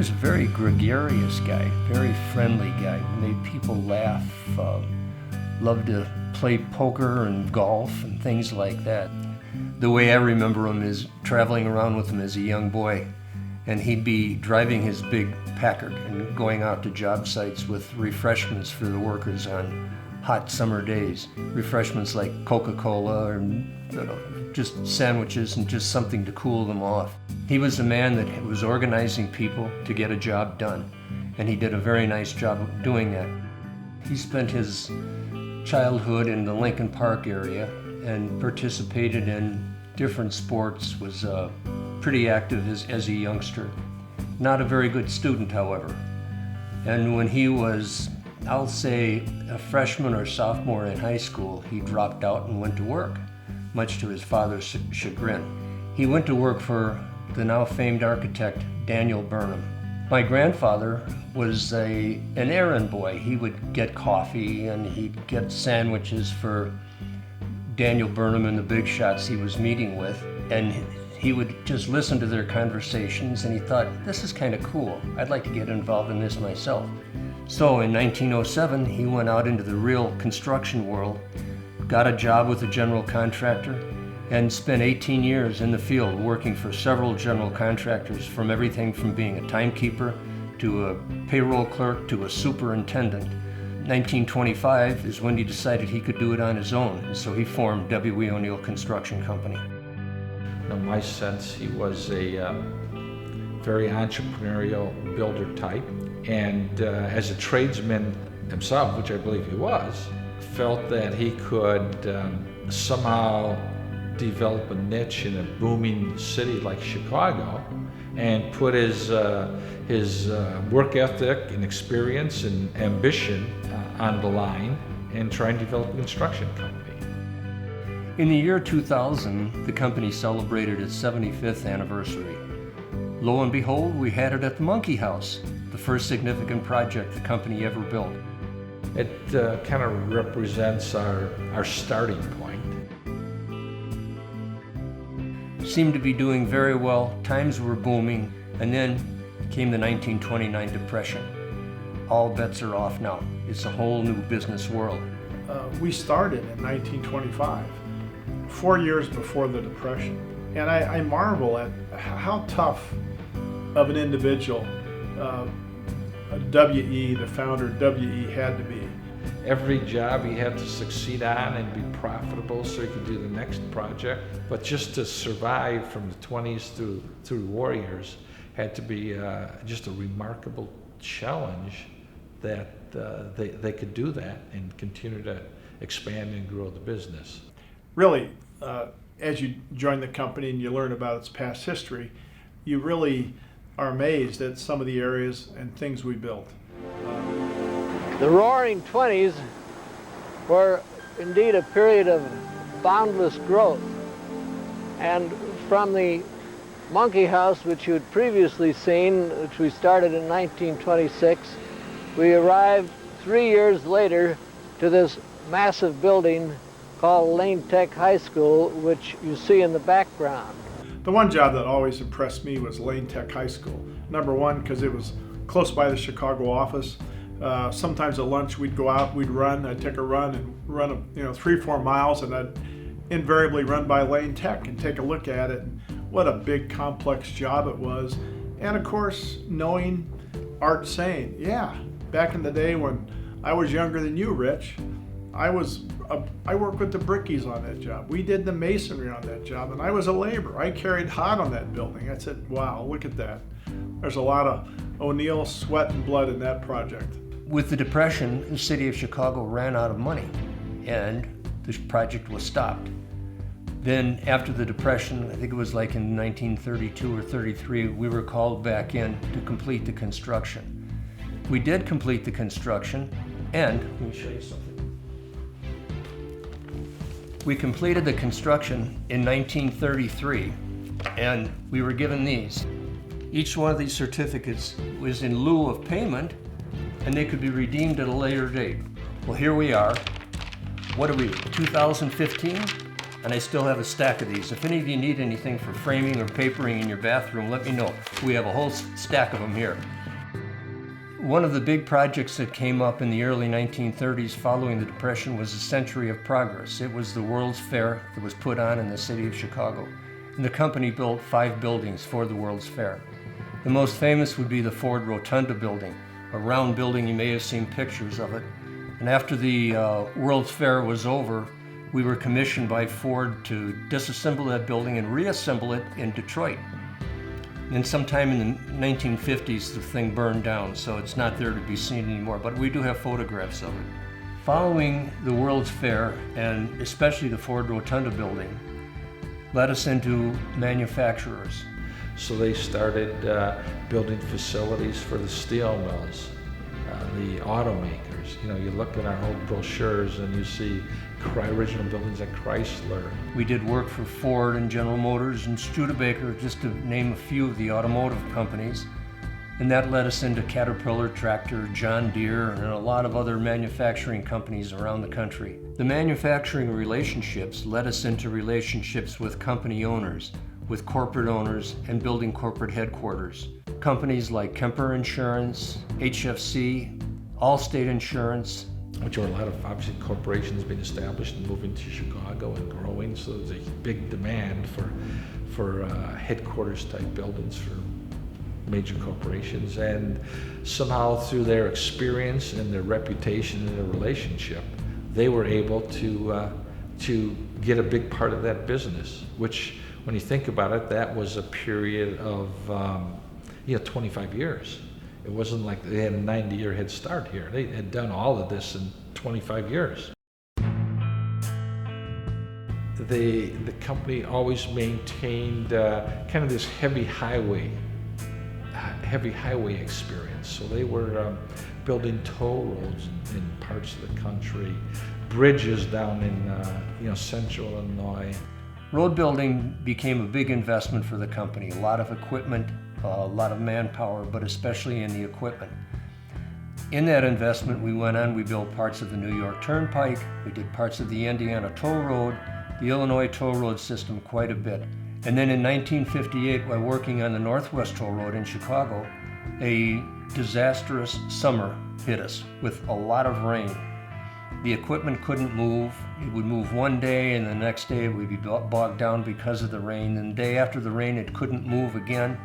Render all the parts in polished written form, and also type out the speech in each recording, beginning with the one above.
was a very gregarious guy, very friendly guy, made people laugh, loved to play poker and golf and things like that. The way I remember him is traveling around with him as a young boy, and he'd be driving his big Packard and going out to job sites with refreshments for the workers on hot summer days. Refreshments like Coca-Cola or just sandwiches and just something to cool them off. He was a man that was organizing people to get a job done, and he did a very nice job of doing that. He spent his childhood in the Lincoln Park area and participated in different sports, was pretty active as a youngster. Not a very good student, however. And when he was, I'll say, a freshman or sophomore in high school, he dropped out and went to work, much to his father's chagrin. He went to work for the now famed architect Daniel Burnham. My grandfather was an errand boy. He would get coffee and he'd get sandwiches for Daniel Burnham and the big shots he was meeting with, and he would just listen to their conversations, and he thought, this is kind of cool. I'd like to get involved in this myself. So in 1907, he went out into the real construction world, got a job with a general contractor, and spent 18 years in the field working for several general contractors, from everything from being a timekeeper to a payroll clerk to a superintendent. 1925 is when he decided he could do it on his own, and so he formed W.E. O'Neill Construction Company. In my sense, he was a very entrepreneurial builder type, and as a tradesman himself, which I believe he was, felt that he could somehow develop a niche in a booming city like Chicago and put his work ethic and experience and ambition on the line and try and develop a construction company. In the year 2000, the company celebrated its 75th anniversary. Lo and behold, we had it at the Monkey House, the first significant project the company ever built. It kind of represents our starting point. Seemed to be doing very well, times were booming, and then came the 1929 Depression. All bets are off now. It's a whole new business world. We started in 1925, 4 years before the Depression. And I marvel at how tough of an individual W.E., the founder W.E., had to be. Every job he had to succeed on and be profitable so he could do the next project. But just to survive from the 20s through the war years had to be just a remarkable challenge that they could do that and continue to expand and grow the business. Really, as you join the company and you learn about its past history, you really are amazed at some of the areas and things we built. The Roaring 20s were indeed a period of boundless growth. And from the Monkey House, which you had previously seen, which we started in 1926, we arrived 3 years later to this massive building called Lane Tech High School, which you see in the background. The one job that always impressed me was Lane Tech High School. Number one, because it was close by the Chicago office. Sometimes at lunch we'd go out, we'd run, I'd take a run and run 3-4 miles, and I'd invariably run by Lane Tech and take a look at it. And what a big complex job it was. And of course, knowing Art saying, yeah, back in the day when I was younger than you, Rich, I worked with the brickies on that job. We did the masonry on that job, and I was a laborer. I carried hot on that building. I said, wow, look at that. There's a lot of O'Neill sweat and blood in that project. With the Depression, the city of Chicago ran out of money, and this project was stopped. Then after the Depression, I think it was like in 1932 or 33, we were called back in to complete the construction. We did complete the construction, and let me show you something. We completed the construction in 1933, and we were given these. Each one of these certificates was in lieu of payment, and they could be redeemed at a later date. Well, here we are. What are we, 2015? and I still have a stack of these. If any of you need anything for framing or papering in your bathroom, let me know. We have a whole stack of them here. One of the big projects that came up in the early 1930s following the Depression was the Century of Progress. It was the World's Fair that was put on in the city of Chicago. And the company built 5 buildings for the World's Fair. The most famous would be the Ford Rotunda building, a round building. You may have seen pictures of it. And after the World's Fair was over, we were commissioned by Ford to disassemble that building and reassemble it in Detroit. And sometime in the 1950s, the thing burned down, so it's not there to be seen anymore, but we do have photographs of it. Following the World's Fair, and especially the Ford Rotunda building, led us into manufacturers. So they started building facilities for the steel mills, the automakers. You know, you look at our old brochures and you see original buildings at Chrysler. We did work for Ford and General Motors and Studebaker, just to name a few of the automotive companies. And that led us into Caterpillar, Tractor, John Deere, and a lot of other manufacturing companies around the country. The manufacturing relationships led us into relationships with company owners, with corporate owners, and building corporate headquarters. Companies like Kemper Insurance, HFC, Allstate Insurance, which are a lot of, obviously, corporations being established and moving to Chicago and growing, so there's a big demand for headquarters type buildings for major corporations. And somehow through their experience and their reputation and their relationship, they were able to get a big part of that business, which, when you think about it, that was a period of 25 years. It wasn't like they had a 90-year head start here. They had done all of this in 25 years. The company always maintained kind of this heavy highway experience. So they were building toll roads in parts of the country, bridges down in central Illinois. Road building became a big investment for the company. A lot of equipment, a lot of manpower, but especially in the equipment. In that investment, we built parts of the New York Turnpike, we did parts of the Indiana Toll Road, the Illinois Toll Road system quite a bit. And then in 1958, while working on the Northwest Toll Road in Chicago, a disastrous summer hit us with a lot of rain. The equipment couldn't move. It would move one day, and the next day it would be bogged down because of the rain. And the day after the rain, it couldn't move again.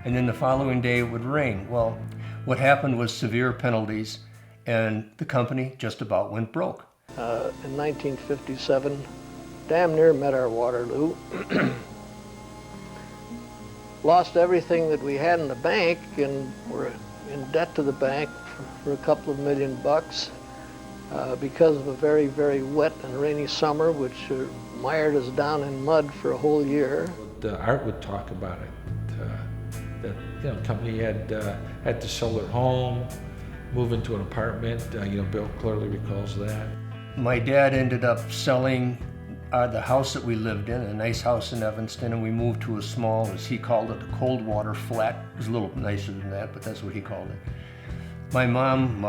And then the following day it would rain. Well, what happened was severe penalties, and the company just about went broke. In 1957, damn near met our Waterloo. Lost everything that we had in the bank, and were in debt to the bank for a couple of $1 million because of a very, very wet and rainy summer, which mired us down in mud for a whole year. Art would talk about it. That the company had to sell their home, move into an apartment. Bill clearly recalls that. My dad ended up selling the house that we lived in, a nice house in Evanston, and we moved to a small, as he called it, a cold water flat. It was a little nicer than that, but that's what he called it. My mom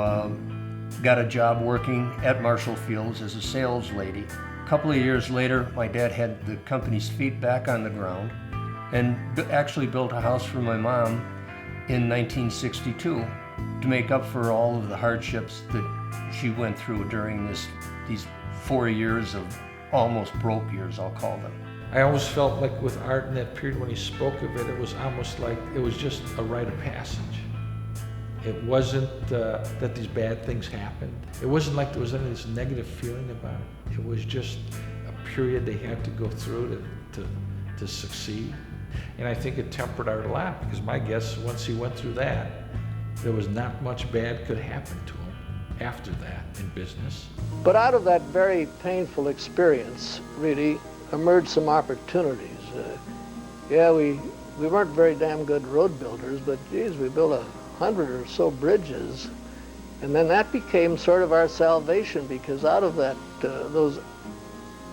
got a job working at Marshall Fields as a sales lady. A couple of years later, my dad had the company's feet back on the ground and actually built a house for my mom in 1962 to make up for all of the hardships that she went through during these 4 years of almost broke years, I'll call them. I always felt like with Art in that period, when he spoke of it, it was almost like it was just a rite of passage. It wasn't that these bad things happened. It wasn't like there was any of this negative feeling about it. It was just a period they had to go through to succeed. And I think it tempered Art a lot, because my guess, once he went through that, there was not much bad could happen to him after that in business. But out of that very painful experience, really, emerged some opportunities. We weren't very damn good road builders, but geez, we built 100 or so bridges. And then that became sort of our salvation, because out of that, those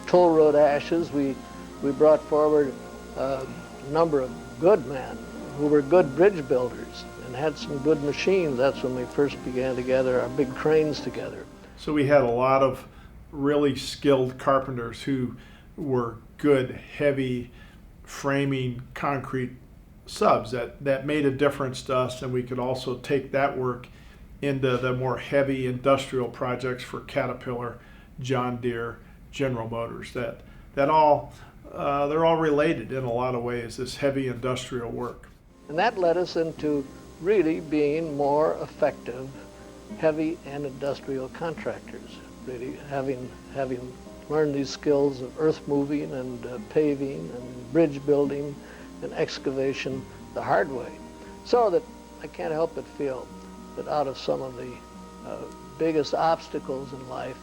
toll road ashes, we brought forward a number of good men who were good bridge builders and had some good machines. That's when we first began to gather our big cranes together. So we had a lot of really skilled carpenters who were good, heavy framing concrete subs that made a difference to us, and we could also take that work into the more heavy industrial projects for Caterpillar, John Deere, General Motors. That all they're all related in a lot of ways, this heavy industrial work. And that led us into really being more effective heavy and industrial contractors, really having learned these skills of earth moving and paving and bridge building and excavation the hard way. So that I can't help but feel that out of some of the biggest obstacles in life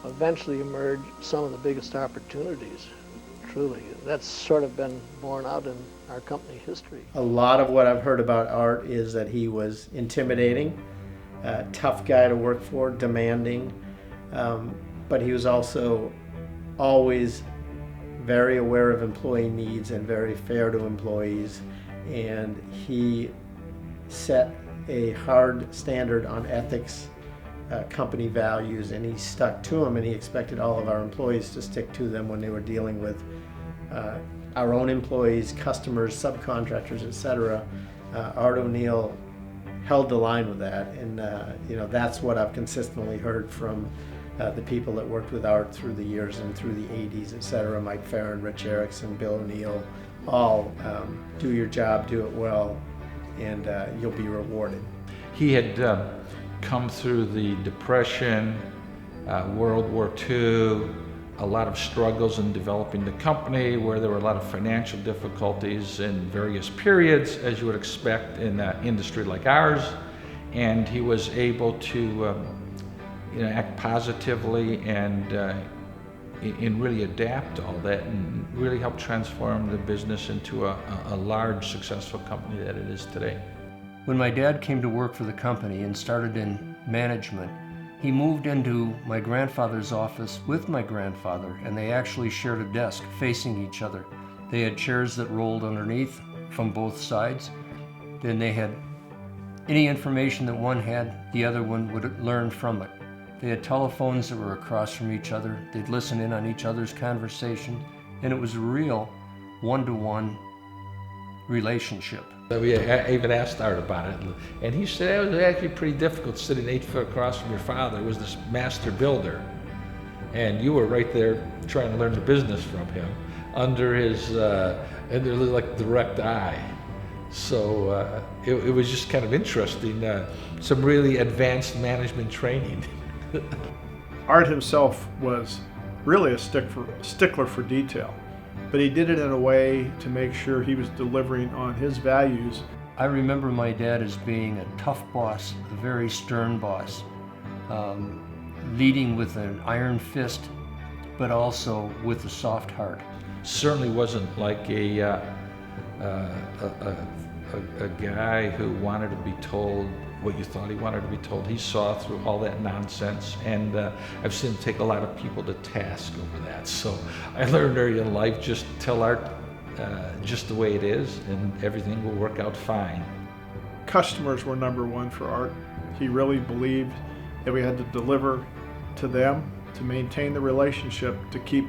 eventually emerge some of the biggest opportunities, truly. That's sort of been borne out in our company history. A lot of what I've heard about Art is that he was intimidating, tough guy to work for, demanding, but he was also always very aware of employee needs and very fair to employees, and he set a hard standard on ethics, company values, and he stuck to them, and he expected all of our employees to stick to them when they were dealing with our own employees, customers, subcontractors, etc. Art O'Neill held the line with that, and that's what I've consistently heard from the people that worked with Art through the years and through the 80s, etc. Mike Farron, Rich Erickson, Bill O'Neill, all do your job, do it well, and you'll be rewarded. He had come through the Depression, World War II, a lot of struggles in developing the company, where there were a lot of financial difficulties in various periods, as you would expect in an industry like ours. And he was able to act positively and really adapt to all that, and really help transform the business into a large, successful company that it is today. When my dad came to work for the company and started in management, he moved into my grandfather's office with my grandfather, and they actually shared a desk facing each other. They had chairs that rolled underneath from both sides. Then they had any information that one had, the other one would learn from it. They had telephones that were across from each other. They'd listen in on each other's conversation, and it was a real one-to-one relationship. We even asked Art about it, and he said it was actually pretty difficult sitting 8 foot across from your father, who was this master builder, and you were right there trying to learn the business from him under his like direct eye. So it was just kind of interesting, some really advanced management training. Art himself was really a stickler for detail, but he did it in a way to make sure he was delivering on his values. I remember my dad as being a tough boss, a very stern boss, leading with an iron fist, but also with a soft heart. Certainly wasn't like a guy who wanted to be told what you thought he wanted to be told. He saw through all that nonsense, and I've seen him take a lot of people to task over that. So I learned early in life, just tell Art just the way it is, and everything will work out fine. Customers were number one for Art. He really believed that we had to deliver to them, to maintain the relationship, to keep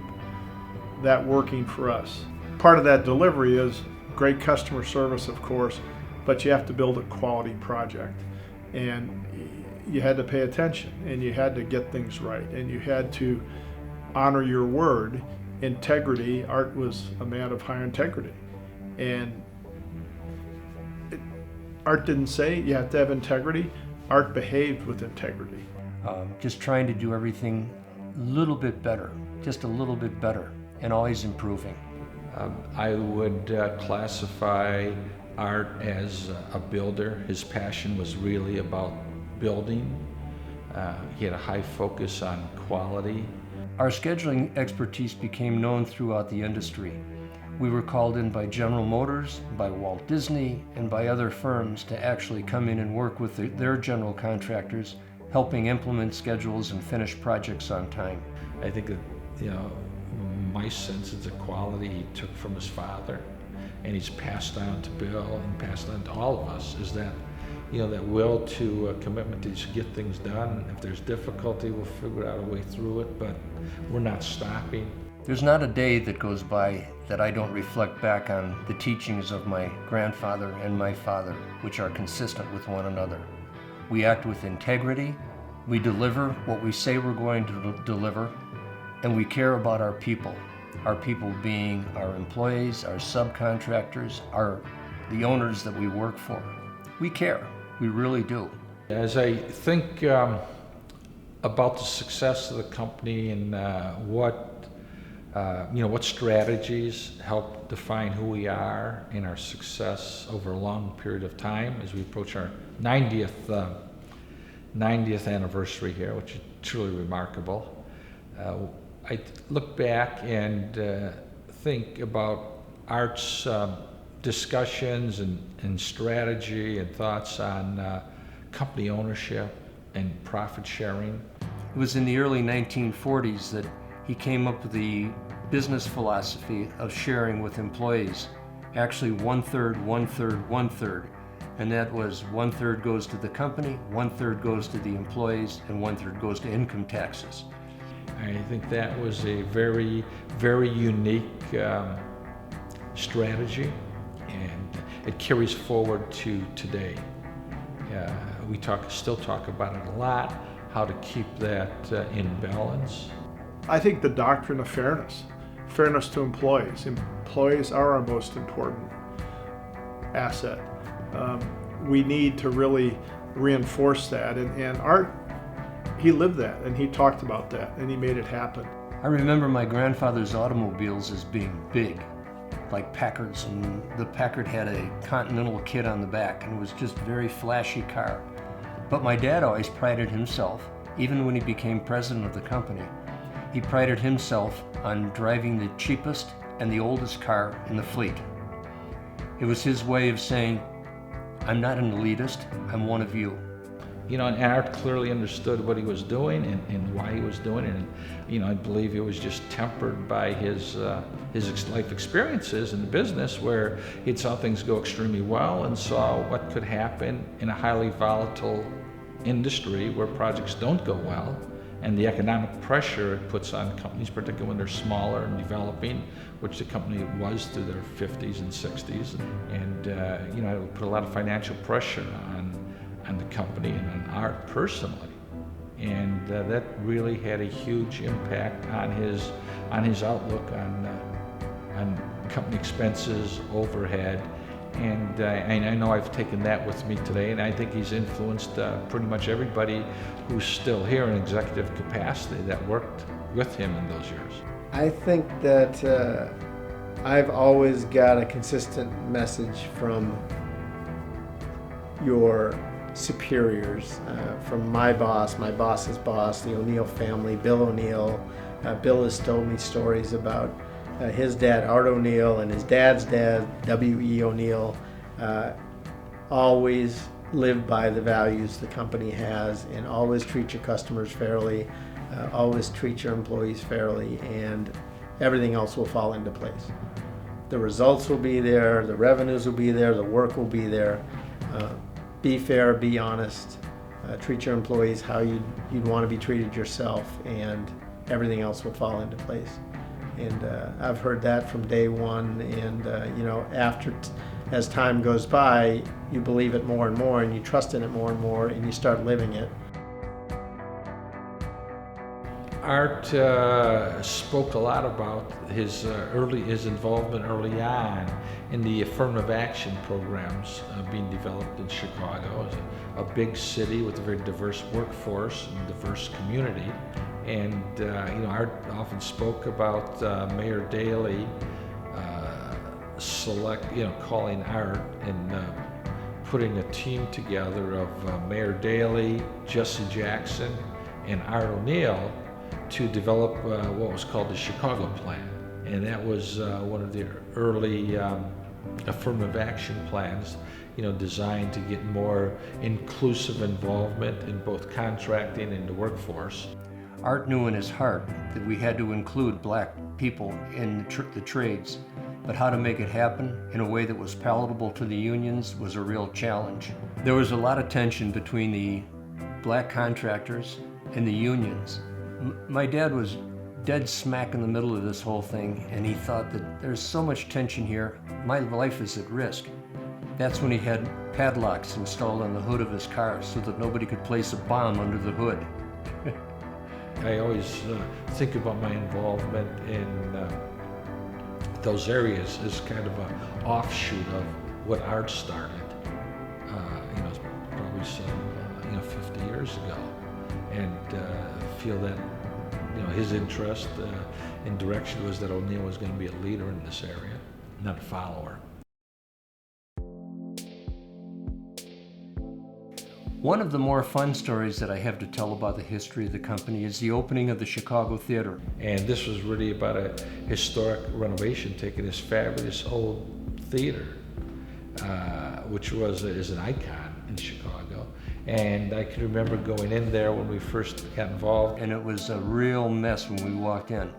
that working for us. Part of that delivery is great customer service, of course, but you have to build a quality project. And you had to pay attention, and you had to get things right, and you had to honor your word. Integrity. Art was a man of high integrity, and Art didn't say you have to have integrity. Art behaved with integrity. Just trying to do everything a little bit better, just a little bit better, and always improving. I would classify Art as a builder. His passion was really about building. He had a high focus on quality. Our scheduling expertise became known throughout the industry. We were called in by General Motors, by Walt Disney, and by other firms to actually come in and work with their general contractors, helping implement schedules and finish projects on time. I think that, my sense is the quality he took from his father, and he's passed on to Bill and passed on to all of us, is that, that will to commitment to just get things done. If there's difficulty, we'll figure out a way through it, but we're not stopping. There's not a day that goes by that I don't reflect back on the teachings of my grandfather and my father, which are consistent with one another. We act with integrity, we deliver what we say we're going to deliver, and we care about our people being our employees, our subcontractors, the owners that we work for. We care, we really do. As I think about the success of the company and what strategies help define who we are and our success over a long period of time as we approach our 90th anniversary here, which is truly remarkable. I look back and think about Art's discussions and strategy and thoughts on company ownership and profit sharing. It was in the early 1940s that he came up with the business philosophy of sharing with employees. Actually, 1/3, 1/3, 1/3. And that was 1/3 goes to the company, 1/3 goes to the employees, and 1/3 goes to income taxes. I think that was a very, very unique strategy, and it carries forward to today. We still talk about it a lot, how to keep that in balance. I think the doctrine of fairness to employees. Employees are our most important asset. We need to really reinforce that, and Art, he lived that, and he talked about that, and he made it happen. I remember my grandfather's automobiles as being big, like Packards, and the Packard had a Continental kit on the back, and it was just a very flashy car. But my dad always prided himself, even when he became president of the company, he prided himself on driving the cheapest and the oldest car in the fleet. It was his way of saying, I'm not an elitist, I'm one of you. And Art clearly understood what he was doing and why he was doing it. And, I believe it was just tempered by his life experiences in the business, where he'd saw things go extremely well and saw what could happen in a highly volatile industry where projects don't go well, and the economic pressure it puts on companies, particularly when they're smaller and developing, which the company was through their 50s and 60s. And, it would put a lot of financial pressure on the company and on Art personally. And that really had a huge impact on his outlook on company expenses, overhead. And I know I've taken that with me today, and I think he's influenced pretty much everybody who's still here in executive capacity that worked with him in those years. I think that I've always got a consistent message from your superiors, from my boss's boss, the O'Neill family, Bill O'Neill. Bill has told me stories about his dad, Art O'Neill, and his dad's dad, W.E. O'Neill. Always live by the values the company has, and always treat your customers fairly, always treat your employees fairly, and everything else will fall into place. The results will be there, the revenues will be there, the work will be there. Be fair, be honest, treat your employees how you'd want to be treated yourself, and everything else will fall into place. And I've heard that from day one, and as time goes by, you believe it more and more, and you trust in it more and more, and you start living it. Art spoke a lot about his involvement early on in the affirmative action programs being developed in Chicago. It's a big city with a very diverse workforce and diverse community. And Art often spoke about Mayor Daley calling Art and putting a team together of Mayor Daley, Jesse Jackson, and Art O'Neill to develop what was called the Chicago Plan. And that was one of the early affirmative action plans, designed to get more inclusive involvement in both contracting and the workforce. Art knew in his heart that we had to include black people in the trades, but how to make it happen in a way that was palatable to the unions was a real challenge. There was a lot of tension between the black contractors and the unions. My dad was dead smack in the middle of this whole thing, and he thought that there's so much tension here, my life is at risk. That's when he had padlocks installed on the hood of his car so that nobody could place a bomb under the hood. I always think about my involvement in those areas as kind of an offshoot of what Art started, probably some 50 years ago, and feel that his interest and direction was that O'Neill was going to be a leader in this area, not a follower. One of the more fun stories that I have to tell about the history of the company is the opening of the Chicago Theater. And this was really about a historic renovation, taking this fabulous old theater, which is an icon in Chicago. And I can remember going in there when we first got involved. And it was a real mess when we walked in.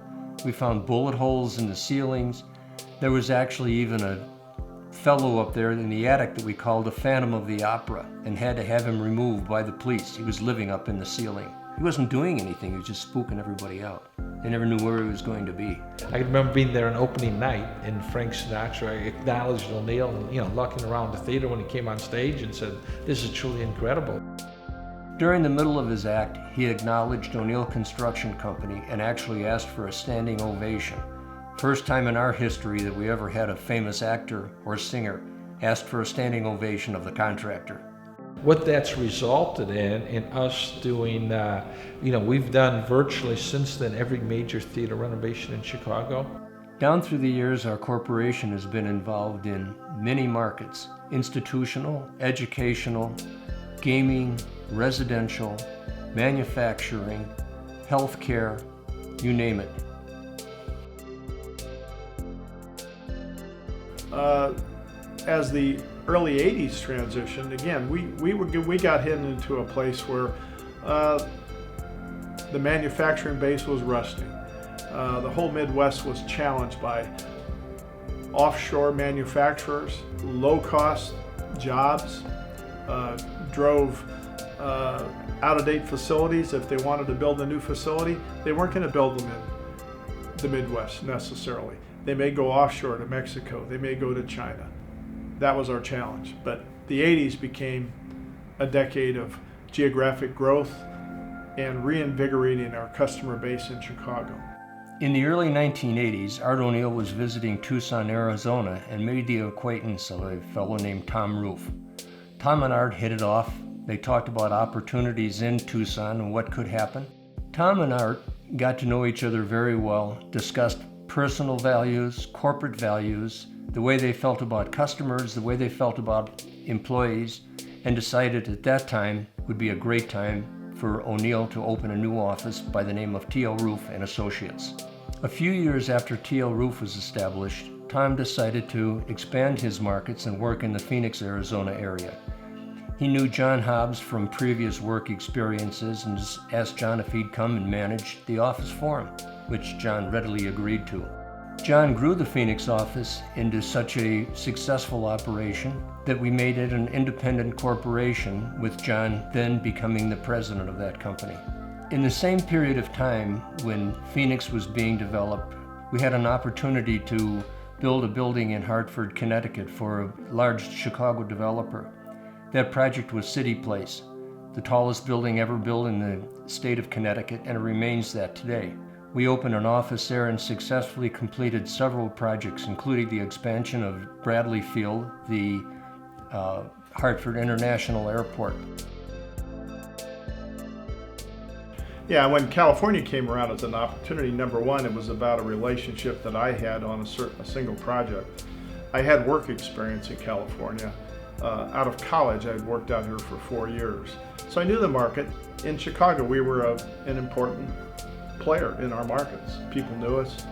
We found bullet holes in the ceilings. There was actually even a fellow up there in the attic that we called the Phantom of the Opera, and had to have him removed by the police. He was living up in the ceiling. He wasn't doing anything, he was just spooking everybody out. They never knew where he was going to be. I remember being there on opening night, and Frank Sinatra acknowledged O'Neill, and looking around the theater when he came on stage and said, "This is truly incredible." During the middle of his act, he acknowledged O'Neill Construction Company and actually asked for a standing ovation. First time in our history that we ever had a famous actor or singer asked for a standing ovation of the contractor. What that's resulted in us doing, we've done virtually since then every major theater renovation in Chicago. Down through the years, our corporation has been involved in many markets: institutional, educational, gaming, residential, manufacturing, healthcare, you name it. As the early 80s transitioned, again, we got hit into a place where the manufacturing base was rusting. The whole Midwest was challenged by offshore manufacturers, low-cost jobs, drove out-of-date facilities. If they wanted to build a new facility, they weren't going to build them in the Midwest necessarily. They may go offshore to Mexico, they may go to China. That was our challenge. But the 80s became a decade of geographic growth and reinvigorating our customer base in Chicago. In the early 1980s, Art O'Neill was visiting Tucson, Arizona, and made the acquaintance of a fellow named Tom Roof. Tom and Art hit it off. They talked about opportunities in Tucson and what could happen. Tom and Art got to know each other very well, discussed personal values, corporate values, the way they felt about customers, the way they felt about employees, and decided at that time would be a great time for O'Neill to open a new office by the name of T.L. Roof and Associates. A few years after T.L. Roof was established, Tom decided to expand his markets and work in the Phoenix, Arizona area. He knew John Hobbs from previous work experiences and asked John if he'd come and manage the office for him, which John readily agreed to. John grew the Phoenix office into such a successful operation that we made it an independent corporation, with John then becoming the president of that company. In the same period of time when Phoenix was being developed, we had an opportunity to build a building in Hartford, Connecticut for a large Chicago developer. That project was City Place, the tallest building ever built in the state of Connecticut, and it remains that today. We opened an office there and successfully completed several projects, including the expansion of Bradley Field, the Hartford International Airport. Yeah, when California came around as an opportunity, number one, it was about a relationship that I had on a single project. I had work experience in California. Out of college, I'd worked out here for 4 years. So I knew the market. In Chicago, we were an important player in our markets. People knew us.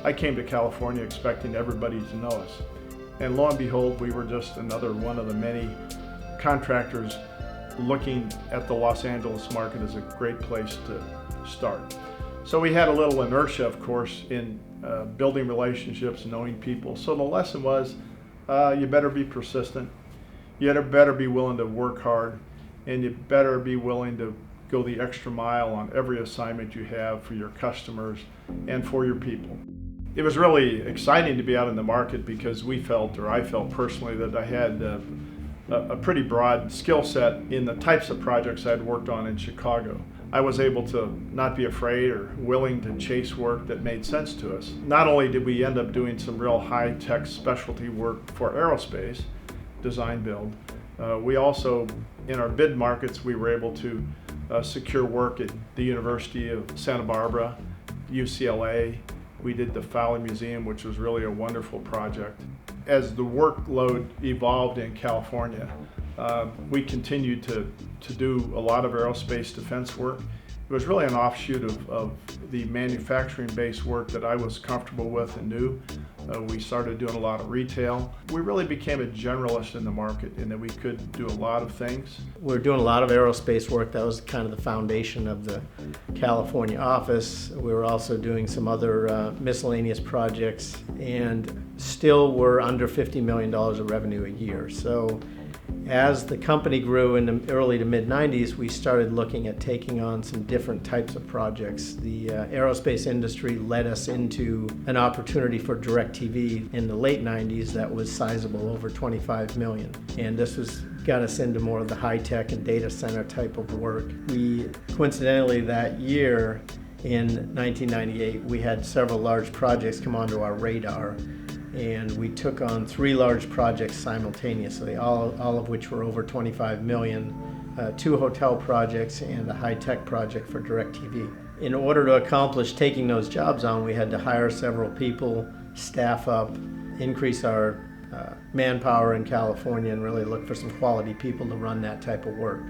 I came to California expecting everybody to know us. And lo and behold, we were just another one of the many contractors looking at the Los Angeles market as a great place to start. So we had a little inertia, of course, in building relationships, knowing people. So the lesson was, you better be persistent, you better be willing to work hard, and you better be willing to go the extra mile on every assignment you have for your customers and for your people. It was really exciting to be out in the market because we felt, or I felt personally, that I had a pretty broad skill set in the types of projects I'd worked on in Chicago. I was able to not be afraid or willing to chase work that made sense to us. Not only did we end up doing some real high-tech specialty work for aerospace, design build, we also, in our bid markets, we were able to secure work at the University of Santa Barbara, UCLA. We did the Fowler Museum, which was really a wonderful project. As the workload evolved in California, we continued to do a lot of aerospace defense work. It was really an offshoot of the manufacturing-based work that I was comfortable with and knew. We started doing a lot of retail. We really became a generalist in the market in that we could do a lot of things. We were doing a lot of aerospace work. That was kind of the foundation of the California office. We were also doing some other miscellaneous projects, and still were under $50 million of revenue a year. So as the company grew in the early to mid-90s, we started looking at taking on some different types of projects. The aerospace industry led us into an opportunity for DirecTV in the late 90s that was sizable, over $25 million. And this got us into more of the high-tech and data center type of work. We, coincidentally, that year in 1998, we had several large projects come onto our radar. And we took on 3 large projects simultaneously, all of which were over $25 million, 2 hotel projects and a high-tech project for DirecTV. In order to accomplish taking those jobs on, we had to hire several people, staff up, increase our manpower in California, and really look for some quality people to run that type of work.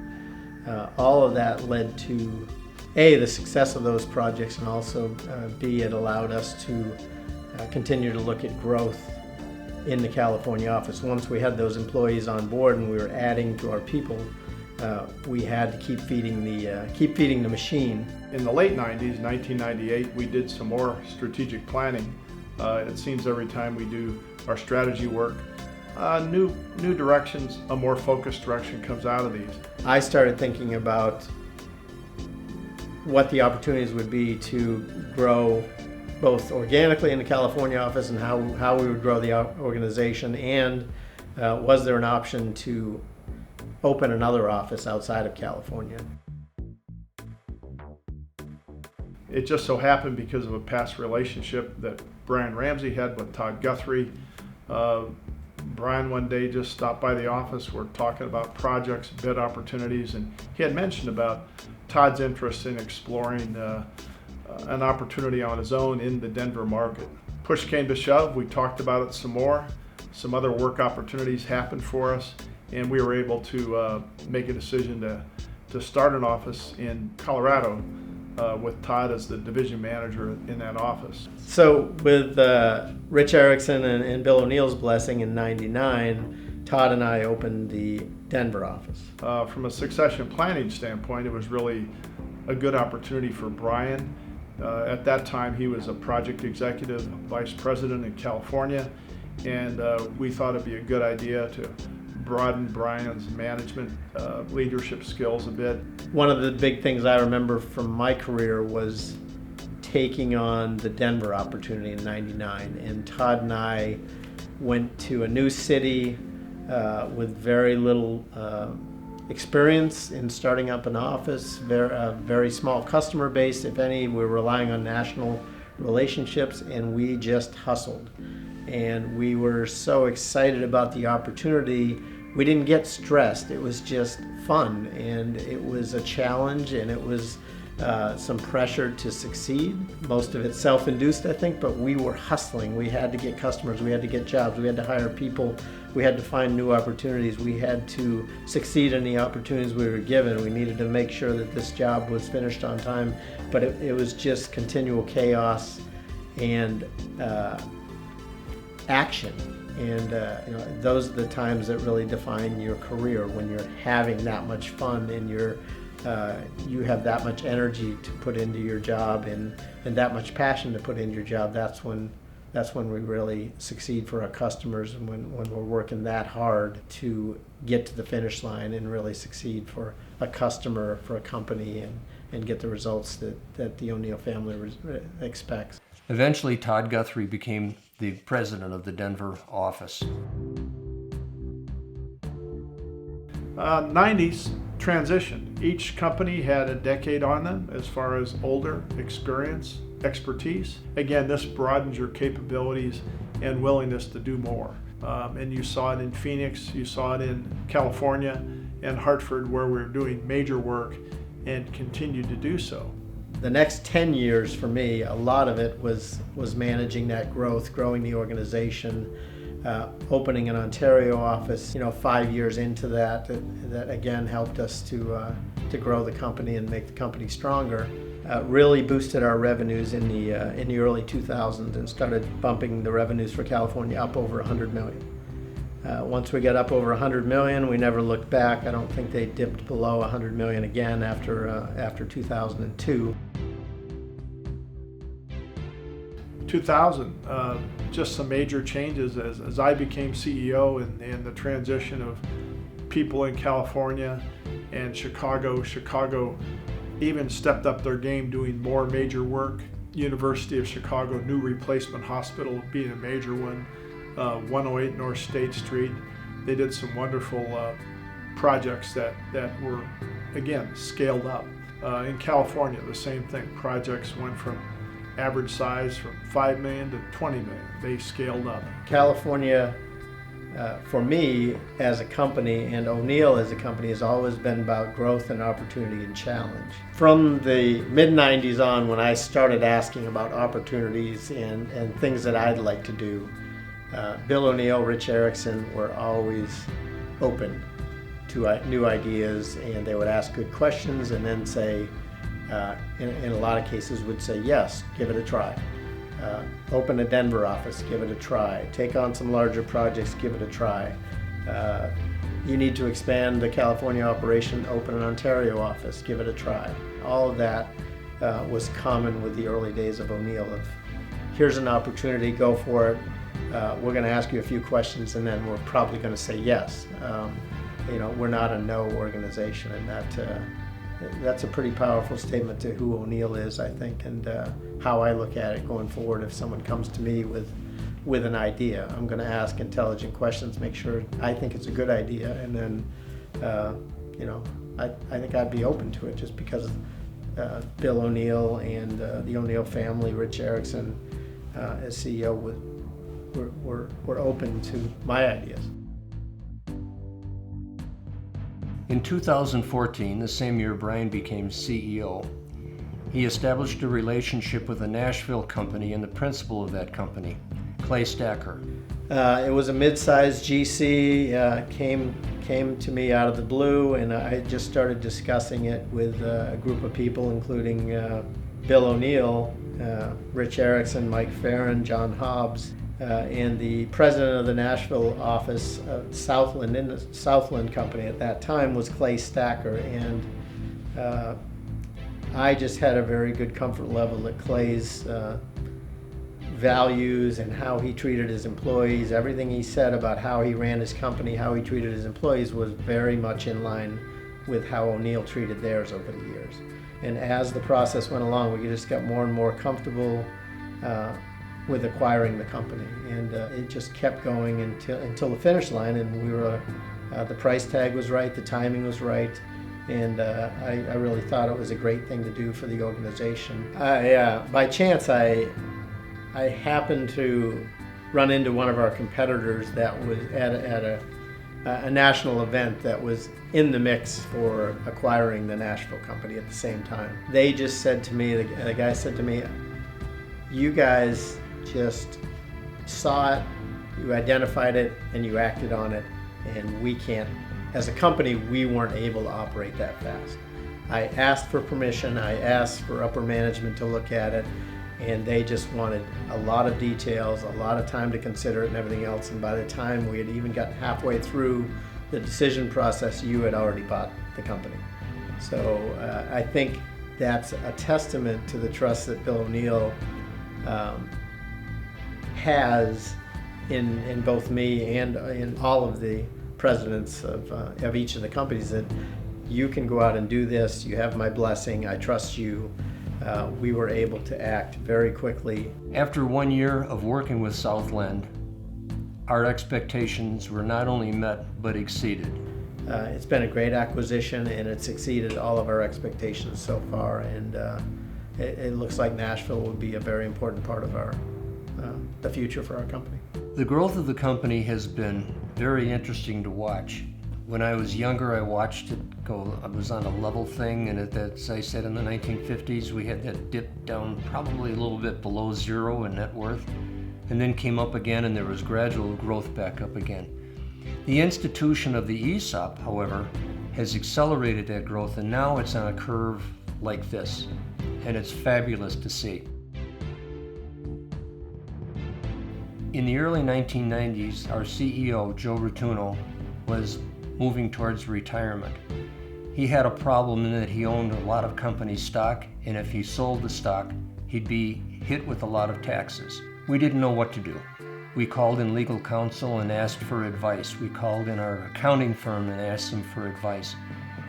All of that led to, A, the success of those projects, and also B, it allowed us to continue to look at growth in the California office. Once we had those employees on board and we were adding to our people, we had to keep feeding the machine. In the late 90s, 1998, we did some more strategic planning. It seems every time we do our strategy work, new directions, a more focused direction comes out of these. I started thinking about what the opportunities would be to grow both organically in the California office and how we would grow the organization, and was there an option to open another office outside of California. It just so happened, because of a past relationship that Brian Ramsey had with Todd Guthrie, Brian one day just stopped by the office. We're talking about projects, bid opportunities, and he had mentioned about Todd's interest in exploring an opportunity on his own in the Denver market. Push came to shove, we talked about it some more. Some other work opportunities happened for us, and we were able to make a decision to start an office in Colorado with Todd as the division manager in that office. So with Rich Erickson and Bill O'Neill's blessing in '99, Todd and I opened the Denver office. From a succession planning standpoint, it was really a good opportunity for Brian. At that time, he was a project executive vice president in California, and we thought it'd be a good idea to broaden Brian's management leadership skills a bit. One of the big things I remember from my career was taking on the Denver opportunity in '99, and Todd and I went to a new city with very little experience in starting up an office, very small customer base, if any. We're relying on national relationships, and we just hustled. And we were so excited about the opportunity. We didn't get stressed. It was just fun, and it was a challenge, and it was some pressure to succeed. Most of it self-induced, I think, but we were hustling. We had to get customers, we had to get jobs, we had to hire people, we had to find new opportunities, we had to succeed in the opportunities we were given. We needed to make sure that this job was finished on time, but it was just continual chaos and action. And those are the times that really define your career, when you're having that much fun and you have that much energy to put into your job and that much passion to put into your job. That's when that's when we really succeed for our customers, and when we're working that hard to get to the finish line and really succeed for a customer, for a company, and get the results that the O'Neill family expects. Eventually, Todd Guthrie became the president of the Denver office. 90s transition. Each company had a decade on them as far as older experience, expertise. Again, this broadens your capabilities and willingness to do more. And you saw it in Phoenix, you saw it in California and Hartford, where we're doing major work and continue to do so. The next 10 years for me, a lot of it was managing that growth, growing the organization, opening an Ontario office. 5 years into that again helped us to grow the company and make the company stronger. Really boosted our revenues in the early 2000s and started bumping the revenues for California up over $100 million. Once we got up over $100 million, we never looked back. I don't think they dipped below $100 million again after 2002. 2000, just some major changes as I became CEO, and the transition of people in California and Chicago. Chicago even stepped up their game, doing more major work. University of Chicago new replacement hospital being a major one. 108 North State Street. They did some wonderful projects that were, again, scaled up. In California, the same thing. Projects went from average size from $5 million to $20 million. They scaled up. California, for me as a company, and O'Neill as a company, has always been about growth and opportunity and challenge. From the mid-90s on, when I started asking about opportunities and things that I'd like to do, Bill O'Neill, Rich Erickson were always open to new ideas, and they would ask good questions and then say, in a lot of cases would say, yes, give it a try. Open a Denver office, give it a try. Take on some larger projects, give it a try. You need to expand the California operation, open an Ontario office, give it a try. All of that was common with the early days of O'Neill of, here's an opportunity, go for it. We're going to ask you a few questions, and then we're probably going to say yes. We're not a no organization, and that's a pretty powerful statement to who O'Neill is, I think, and how I look at it going forward. If someone comes to me with an idea, I'm going to ask intelligent questions, make sure I think it's a good idea, and then I think I'd be open to it just because Bill O'Neill and the O'Neill family, Rich Erickson as CEO, were open to my ideas. In 2014, the same year Brian became CEO, he established a relationship with a Nashville company and the principal of that company, Clay Stacker. It was a mid-sized GC, came to me out of the blue, and I just started discussing it with a group of people, including Bill O'Neill, Rich Erickson, Mike Farron, John Hobbs, and the president of the Nashville office, Southland, in the Southland company at that time, was Clay Stacker, and I just had a very good comfort level that Clay's values and how he treated his employees, everything he said about how he ran his company, how he treated his employees, was very much in line with how O'Neill treated theirs over the years. And as the process went along, we just got more and more comfortable with acquiring the company, and it just kept going until the finish line, and we were the price tag was right, the timing was right, and I really thought it was a great thing to do for the organization. By chance, I happened to run into one of our competitors that was at a national event that was in the mix for acquiring the Nashville company at the same time. They just said to me, the guy said to me, you guys just saw it, you identified it, and you acted on it, and we can't, as a company, we weren't able to operate that fast. I asked for permission, I asked for upper management to look at it, and they just wanted a lot of details, a lot of time to consider it and everything else, and by the time we had even gotten halfway through the decision process, you had already bought the company. So I think that's a testament to the trust that Bill O'Neill has in both me and in all of the presidents of each of the companies, that you can go out and do this, you have my blessing, I trust you. We were able to act very quickly. After 1 year of working with Southland, our expectations were not only met but exceeded. It's been a great acquisition, and it's exceeded all of our expectations so far, and it looks like Nashville will be a very important part of the future for our company. The growth of the company has been very interesting to watch. When I was younger, I watched it go. I was on a level thing, and as I said, in the 1950s, we had that dip down probably a little bit below zero in net worth, and then came up again, and there was gradual growth back up again. The institution of the ESOP, however, has accelerated that growth, and now it's on a curve like this, and it's fabulous to see. In the early 1990s, our CEO, Joe Rotuno, was moving towards retirement. He had a problem in that he owned a lot of company stock, and if he sold the stock, he'd be hit with a lot of taxes. We didn't know what to do. We called in legal counsel and asked for advice. We called in our accounting firm and asked them for advice.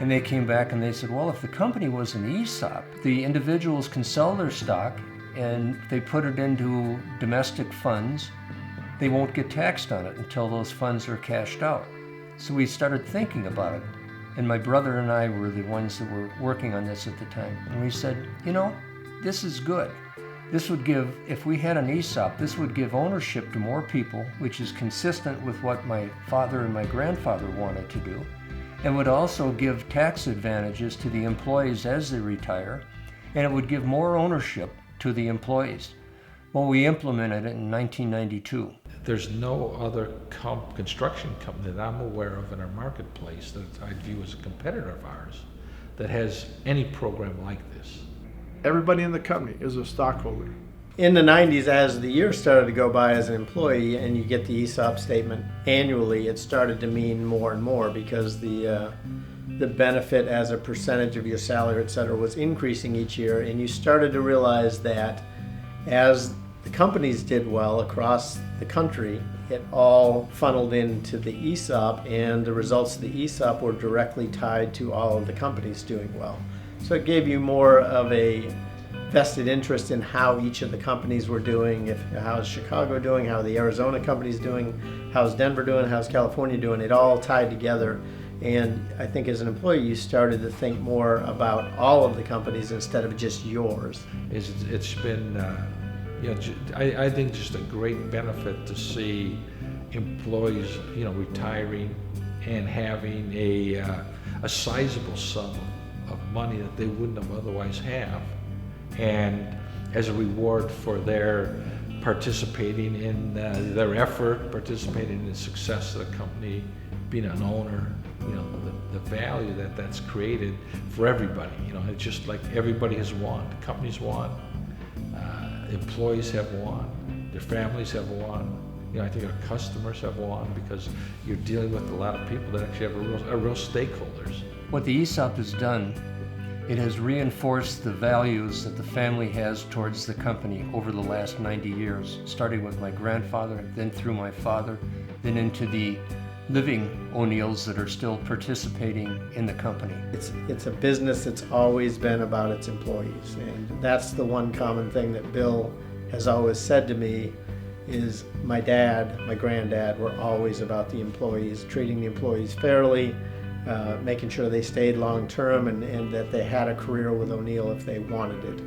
And they came back and they said, well, if the company was an ESOP, the individuals can sell their stock and they put it into domestic funds. They won't get taxed on it until those funds are cashed out. So we started thinking about it. And my brother and I were the ones that were working on this at the time. And we said, you know, this is good. This would give, if we had an ESOP, this would give ownership to more people, which is consistent with what my father and my grandfather wanted to do, and would also give tax advantages to the employees as they retire, and it would give more ownership to the employees. Well, we implemented it in 1992. There's no other construction company that I'm aware of in our marketplace that I view as a competitor of ours that has any program like this. Everybody in the company is a stockholder. In the 90s, as the years started to go by as an employee and you get the ESOP statement annually, it started to mean more and more because the benefit as a percentage of your salary, et cetera, was increasing each year, and you started to realize that as the companies did well across the country, it all funneled into the ESOP, and the results of the ESOP were directly tied to all of the companies doing well. So it gave you more of a vested interest in how each of the companies were doing, how's Chicago doing, how the Arizona company's doing, how's Denver doing, how's California doing. It all tied together. And I think as an employee, you started to think more about all of the companies instead of just yours. It's been, I think just a great benefit to see employees, retiring and having a sizable sum of money that they wouldn't have otherwise have, and as a reward for their participating in their effort, participating in the success of the company, being an owner, the value that's created for everybody. It's just like everybody has won. The companies won, employees have won, their families have won. I think our customers have won because you're dealing with a lot of people that actually are real stakeholders. What the ESOP has done, it has reinforced the values that the family has towards the company over the last 90 years, starting with my grandfather, then through my father, then into the living O'Neills that are still participating in the company. It's a business that's always been about its employees, and that's the one common thing that Bill has always said to me is my dad, my granddad were always about the employees, treating the employees fairly, making sure they stayed long term and that they had a career with O'Neill if they wanted it.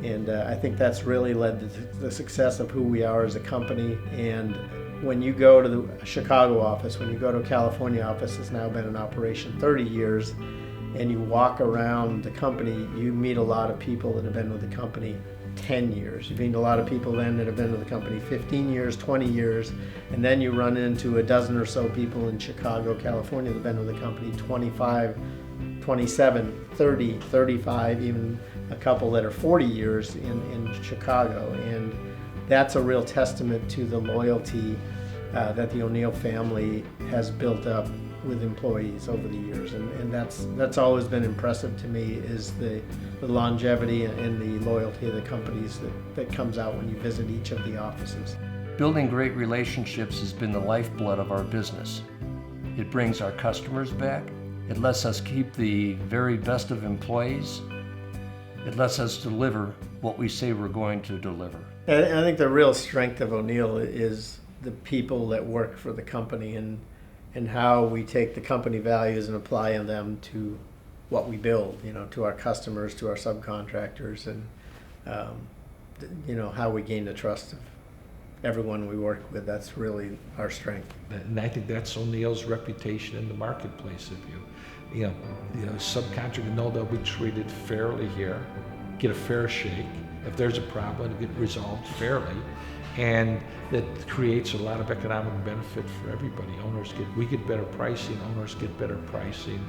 And I think that's really led to the success of who we are as a company. And when you go to the Chicago office, when you go to a California office that's now been in operation 30 years, and you walk around the company, you meet a lot of people that have been with the company 10 years. You meet a lot of people then that have been with the company 15 years, 20 years, and then you run into a dozen or so people in Chicago, California that have been with the company 25, 27, 30, 35, even a couple that are 40 years in Chicago. And that's a real testament to the loyalty that the O'Neill family has built up with employees over the years, and that's always been impressive to me, is the longevity and the loyalty of the companies that comes out when you visit each of the offices. Building great relationships has been the lifeblood of our business. It brings our customers back. It lets us keep the very best of employees. It lets us deliver what we say we're going to deliver. And I think the real strength of O'Neill is the people that work for the company and how we take the company values and apply them to what we build, to our customers, to our subcontractors, and how we gain the trust of everyone we work with. That's really our strength. And I think that's O'Neill's reputation in the marketplace. If you subcontractors know they'll be treated fairly here, get a fair shake. If there's a problem, it'll get resolved fairly. And that creates a lot of economic benefit for everybody. We get better pricing, owners get better pricing,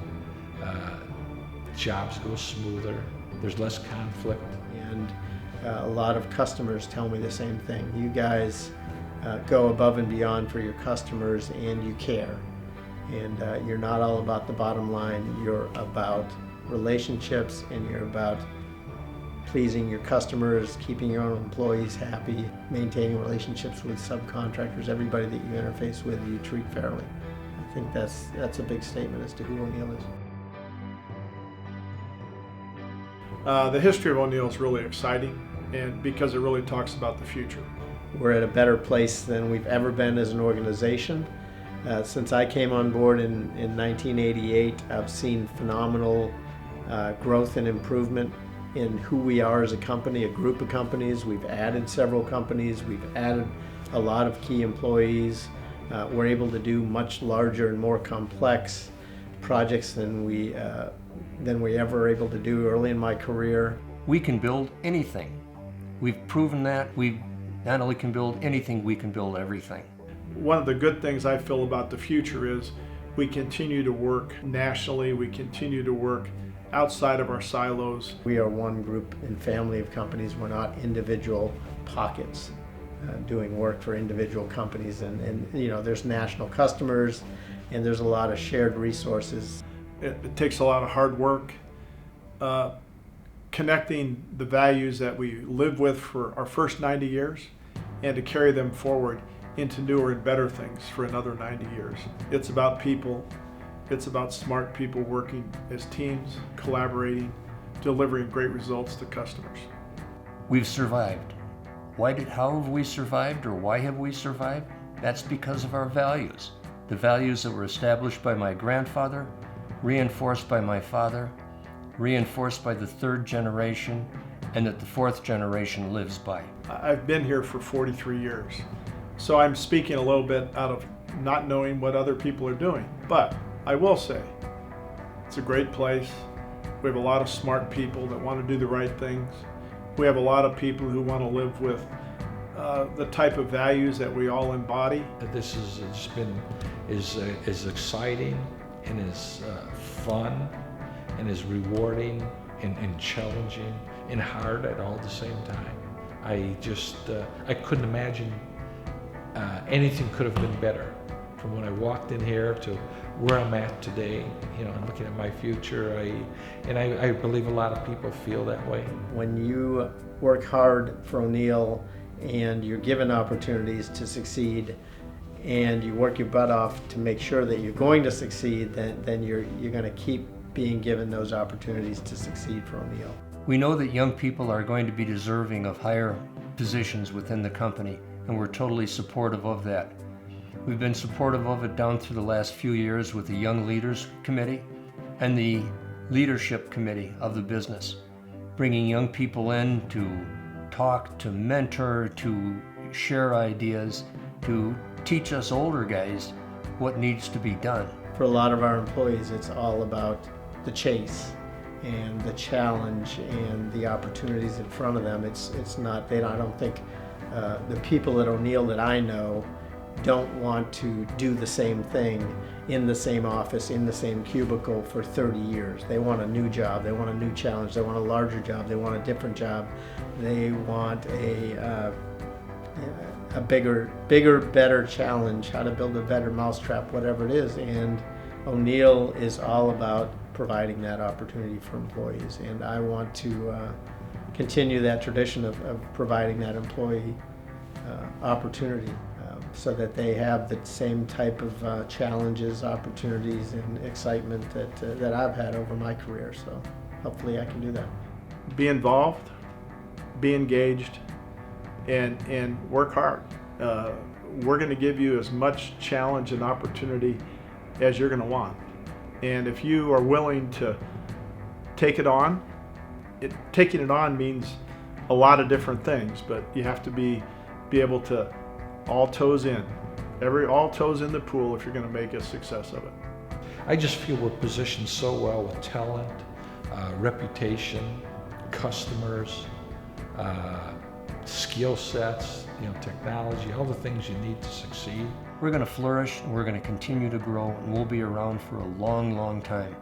jobs go smoother, there's less conflict. And a lot of customers tell me the same thing. You guys go above and beyond for your customers, and you care. And you're not all about the bottom line. You're about relationships, and you're about pleasing your customers, keeping your own employees happy, maintaining relationships with subcontractors. Everybody that you interface with, you treat fairly. I think that's a big statement as to who O'Neill is. The history of O'Neill is really exciting, and because it really talks about the future. We're at a better place than we've ever been as an organization. Since I came on board in 1988, I've seen phenomenal growth and improvement in who we are as a company, a group of companies. We've added several companies. We've added a lot of key employees. We're able to do much larger and more complex projects than we ever were able to do early in my career. We can build anything. We've proven that. We not only can build anything, we can build everything. One of the good things I feel about the future is we continue to work nationally. We continue to work outside of our silos. We are one group and family of companies. We're not individual pockets doing work for individual companies. And there's national customers, and there's a lot of shared resources. It takes a lot of hard work, connecting the values that we live with for our first 90 years and to carry them forward into newer and better things for another 90 years. It's about people. It's about smart people working as teams, collaborating, delivering great results to customers. We've survived. How have we survived, or why have we survived? That's because of our values. The values that were established by my grandfather, reinforced by my father, reinforced by the third generation, and that the fourth generation lives by. I've been here for 43 years, so I'm speaking a little bit out of not knowing what other people are doing. But I will say, it's a great place. We have a lot of smart people that want to do the right things. We have a lot of people who want to live with the type of values that we all embody. This has been as exciting and as fun and as rewarding and challenging and hard at all the same time. I couldn't imagine anything could have been better. From when I walked in here to where I'm at today, and looking at my future, I believe a lot of people feel that way. When you work hard for O'Neill and you're given opportunities to succeed, and you work your butt off to make sure that you're going to succeed, then you're going to keep being given those opportunities to succeed for O'Neill. We know that young people are going to be deserving of higher positions within the company, and we're totally supportive of that. We've been supportive of it down through the last few years with the Young Leaders Committee and the Leadership Committee of the business, bringing young people in to talk, to mentor, to share ideas, to teach us older guys what needs to be done. For a lot of our employees, it's all about the chase and the challenge and the opportunities in front of them. It's not, I don't think the people at O'Neill that I know don't want to do the same thing in the same office, in the same cubicle for 30 years. They want a new job, they want a new challenge, they want a larger job, they want a different job, they want a bigger, better challenge, how to build a better mousetrap, whatever it is. And O'Neill is all about providing that opportunity for employees. And I want to continue that tradition of providing that employee opportunity, so that they have the same type of challenges, opportunities, and excitement that I've had over my career. So hopefully I can do that. Be involved, be engaged, and work hard. We're going to give you as much challenge and opportunity as you're going to want. And if you are willing to take it on, taking it on means a lot of different things, but you have to be able to all toes in the pool if you're going to make a success of it. I just feel we're positioned so well with talent, reputation, customers, skill sets, technology, all the things you need to succeed. We're going to flourish and we're going to continue to grow, and we'll be around for a long, long time.